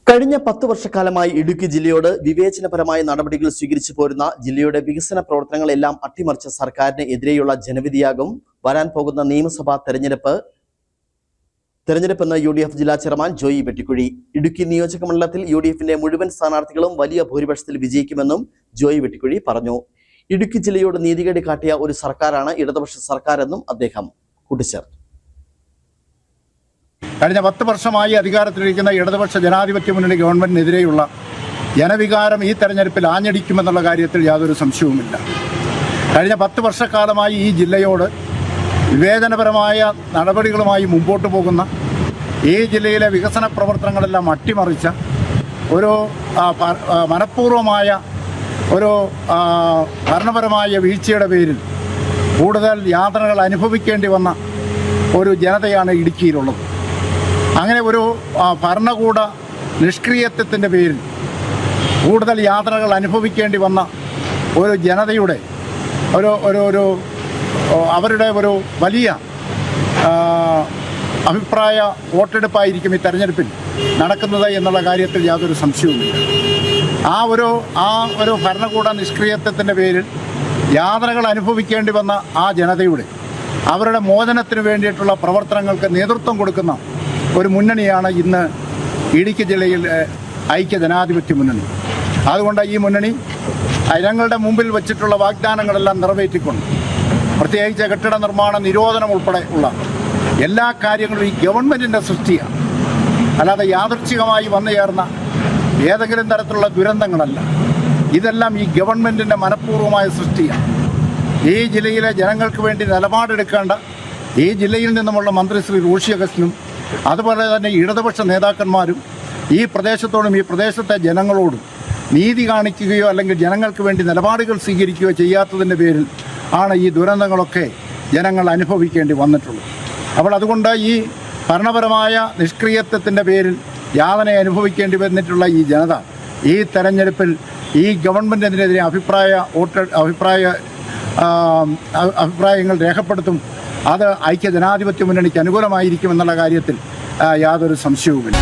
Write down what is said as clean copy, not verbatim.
കഴിഞ്ഞ 10 വർഷക്കാലമായി ഇടുക്കി ജില്ലയോട് വിവേചനപരമായ നടപടികൾ സ്വീകരിച്ചു പോരുന്ന ജില്ലയുടെ വികസന പ്രവർത്തനങ്ങളെല്ലാം അട്ടിമറിച്ച സർക്കാരിന് എതിരെയുള്ള ജനവിധിയാകും വരാൻ പോകുന്ന നിയമസഭാ തെരഞ്ഞെടുപ്പെന്ന് UDF ജില്ലാ ചെയർമാൻ ജോയി വെട്ടിക്കുഴി. ഇടുക്കി നിയോജക മണ്ഡലത്തിൽ UDFന്റെ മുഴുവൻ സ്ഥാനാർത്ഥികളും വലിയ ഭൂരിപക്ഷത്തിൽ വിജയിക്കുമെന്നും ജോയി വെട്ടിക്കുഴി പറഞ്ഞു. ഇടുക്കി ജില്ലയോട് നീതികേട് കാട്ടിയ ഒരു സർക്കാരാണ് ഇടതുപക്ഷ സർക്കാരെന്നും അദ്ദേഹം കൂട്ടിച്ചേർത്തു. കഴിഞ്ഞ 10 വർഷമായി അധികാരത്തിലിരിക്കുന്ന ഇടതുപക്ഷ ജനാധിപത്യ മുന്നണി ഗവൺമെന്റിനെതിരെയുള്ള ജനവികാരം ഈ തെരഞ്ഞെടുപ്പിൽ ആഞ്ഞടിക്കുമെന്നുള്ള കാര്യത്തിൽ യാതൊരു സംശയവുമില്ല. കഴിഞ്ഞ 10 വർഷക്കാലമായി ഈ ജില്ലയോട് വിവേചനപരമായ നടപടികളുമായി മുമ്പോട്ട് പോകുന്ന, ഈ ജില്ലയിലെ വികസന പ്രവർത്തനങ്ങളെല്ലാം അട്ടിമറിച്ച ഒരു മനഃപൂർവമായ ഒരു ഭരണപരമായ വീഴ്ചയുടെ പേരിൽ കൂടുതൽ യാതനകൾ അനുഭവിക്കേണ്ടി വന്ന ഒരു ജനതയാണ് ഇടുക്കിയിലുള്ളത്. അങ്ങനെ ഒരു ഭരണകൂട നിഷ്ക്രിയത്വത്തിൻ്റെ പേരിൽ കൂടുതൽ യാതനകൾ അനുഭവിക്കേണ്ടി വന്ന ഒരു ജനതയുടെ അവരുടെ ഒരു വലിയ അഭിപ്രായ വോട്ടെടുപ്പായിരിക്കും ഈ തെരഞ്ഞെടുപ്പിൽ നടക്കുന്നത് എന്നുള്ള കാര്യത്തിൽ യാതൊരു സംശയവുമില്ല. ആ ഒരു ഭരണകൂട നിഷ്ക്രിയത്വത്തിൻ്റെ പേരിൽ യാതനകൾ അനുഭവിക്കേണ്ടി വന്ന ആ ജനതയുടെ അവരുടെ മോചനത്തിന് വേണ്ടിയിട്ടുള്ള പ്രവർത്തനങ്ങൾക്ക് നേതൃത്വം കൊടുക്കുന്ന ഒരു മുന്നണിയാണ് ഇന്ന് ഇടുക്കി ജില്ലയിലെ ഐക്യ ജനാധിപത്യ മുന്നണി. അതുകൊണ്ട് ഈ മുന്നണി ഞങ്ങളുടെ മുമ്പിൽ വച്ചിട്ടുള്ള വാഗ്ദാനങ്ങളെല്ലാം നിറവേറ്റിക്കൊണ്ട്, പ്രത്യേകിച്ച് കെട്ടിട നിർമ്മാണ നിരോധനം ഉൾപ്പെടെ ഉള്ള എല്ലാ കാര്യങ്ങളും ഈ ഗവൺമെൻറ്റിൻ്റെ സൃഷ്ടിയാണ്, അല്ലാതെ യാദൃച്ഛികമായി വന്നു ചേർന്ന ഏതെങ്കിലും തരത്തിലുള്ള ദുരന്തങ്ങളല്ല. ഇതെല്ലാം ഈ ഗവൺമെൻറ്റിൻ്റെ മനഃപൂർവ്വമായ സൃഷ്ടിയാണ്. ഈ ജില്ലയിലെ ജനങ്ങൾക്ക് വേണ്ടി നിലപാടെടുക്കേണ്ട ഈ ജില്ലയിൽ നിന്നുമുള്ള മന്ത്രി ശ്രീ റോഷി അഗസ്റ്റിനും അതുപോലെ തന്നെ ഇടതുപക്ഷ നേതാക്കന്മാരും ഈ പ്രദേശത്തോടും ഈ പ്രദേശത്തെ ജനങ്ങളോടും നീതി കാണിക്കുകയോ അല്ലെങ്കിൽ ജനങ്ങൾക്ക് വേണ്ടി നിലപാടുകൾ സ്വീകരിക്കുകയോ ചെയ്യാത്തതിൻ്റെ പേരിൽ ആണ് ഈ ദുരന്തങ്ങളൊക്കെ ജനങ്ങൾ അനുഭവിക്കേണ്ടി വന്നിട്ടുള്ളത്. അപ്പോൾ അതുകൊണ്ട് ഈ ഭരണപരമായ നിഷ്ക്രിയത്വത്തിൻ്റെ പേരിൽ യാതന അനുഭവിക്കേണ്ടി വന്നിട്ടുള്ള ഈ ജനത ഈ തെരഞ്ഞെടുപ്പിൽ ഈ ഗവൺമെൻറ്റിനെതിരെ അഭിപ്രായങ്ങൾ രേഖപ്പെടുത്തും. അത് ഐക്യ ജനാധിപത്യ മുന്നണിക്ക് അനുകൂലമായിരിക്കുമെന്നുള്ള കാര്യത്തിൽ യാതൊരു സംശയവുമില്ല.